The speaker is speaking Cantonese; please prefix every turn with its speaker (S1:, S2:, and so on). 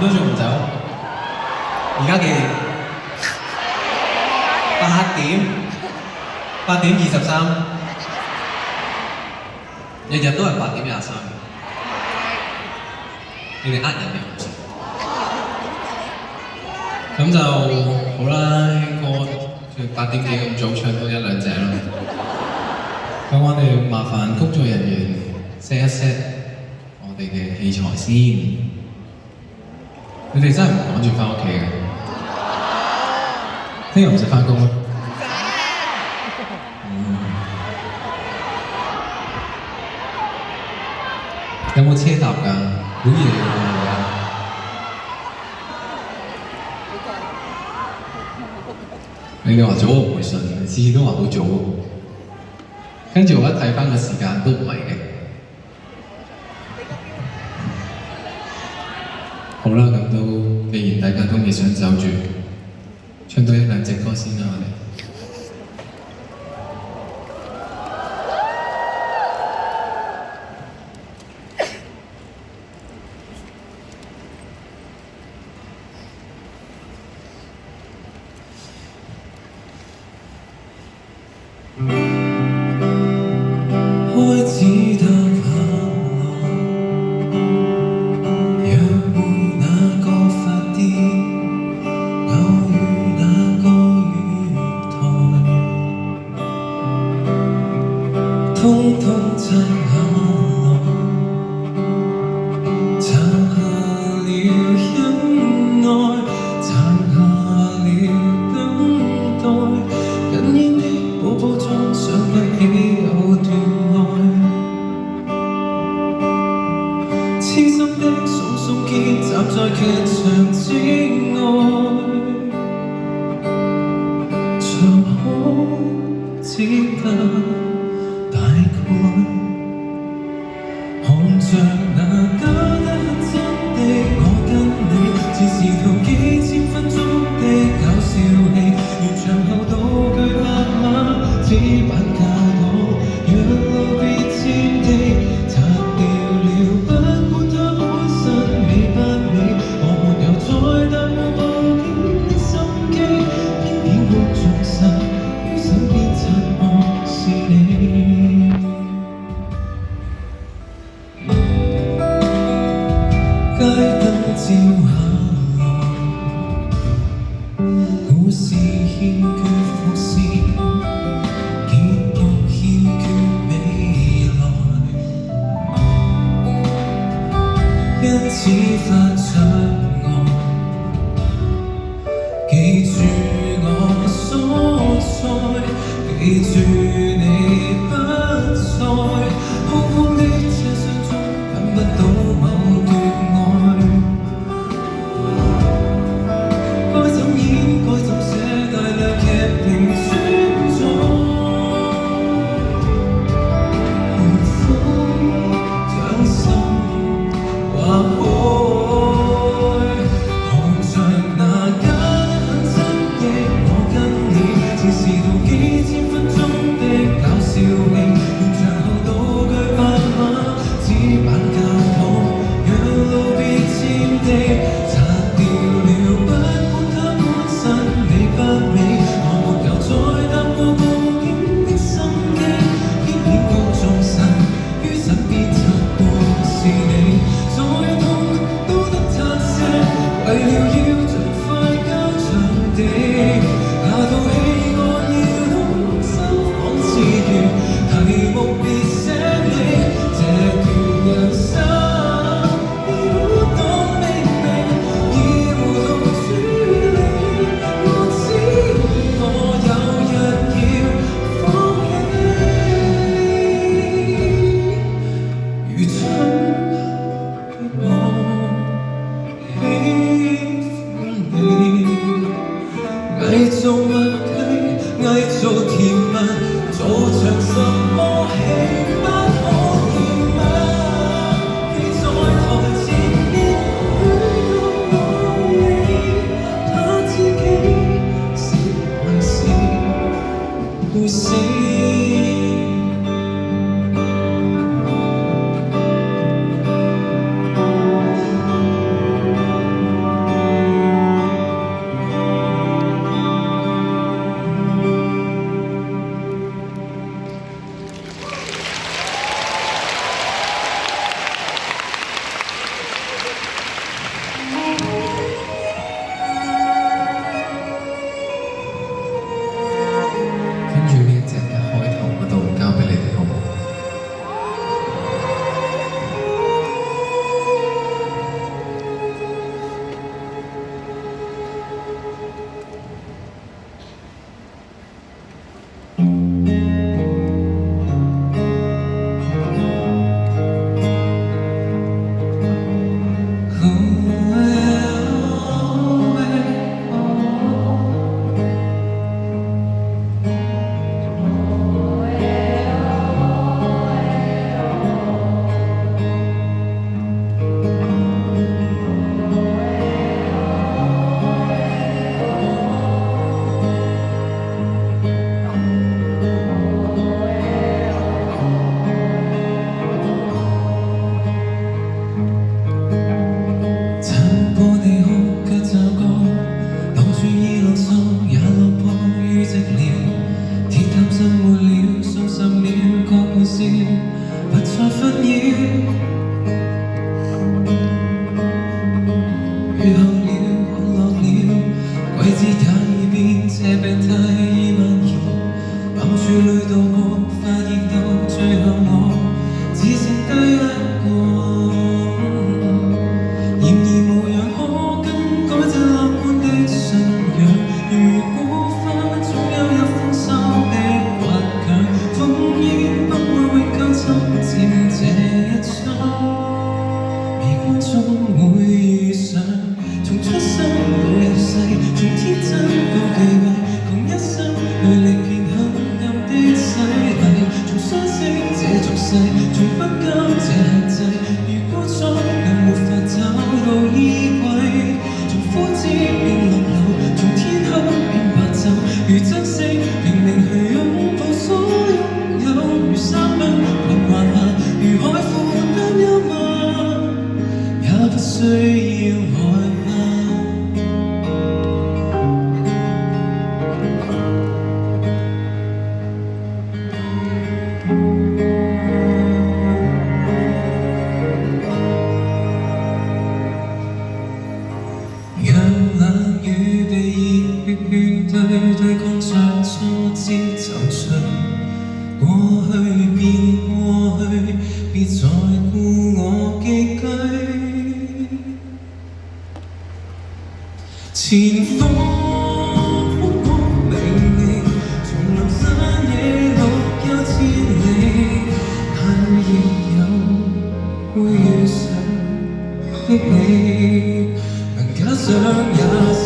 S1: 都仲唔走？而家幾點？8點23，日日都係8點23。你哋呃人嘅唔知。咁就好啦，歌8點幾咁早唱多1兩隻啦。咁我哋麻煩工作人員 set 一 set 我哋嘅器材先。你哋真係唔趕住翻屋企嘅？聽日唔使翻工咩？有冇車搭㗎？好夜喎！你哋話早我唔會信，次次都話好早，跟住我一睇翻個時間都唔係嘅。好啦，咁都既然大家都未想走住，唱多1兩隻歌先啦，我哋。開始得快樂，約會那個飯店，偶遇那個月台，通通拆下來，拆下了恩愛，拆下了等待，緊煙的寶寶裝想不起有段愛，痴心的鬆鬆肩站在劇場之外，場可只得大概，看着那假得真的我跟你，似是套幾千分鐘的搞笑戲，完場後道具拍馬，紙板教我若路別佔地，拆掉了不管它本身美不美，我沒有再耽誤報警的心機，偏偏活着實於身邊擦我是你。街燈照下來，故事欠缺伏線，結局欠缺未來，因此發出愛，記住我所在，記住你不在，空空的車廂中品不到某段愛，該怎演該怎寫，大量劇評存在，寒風掌心劃開。需要害怕。讓冷與被熱血對抗着，速之走出過去變過去，別在乎我寄居。前方風光明媚，叢林山野綠幽千里，但亦有會遇上的你，能假想也。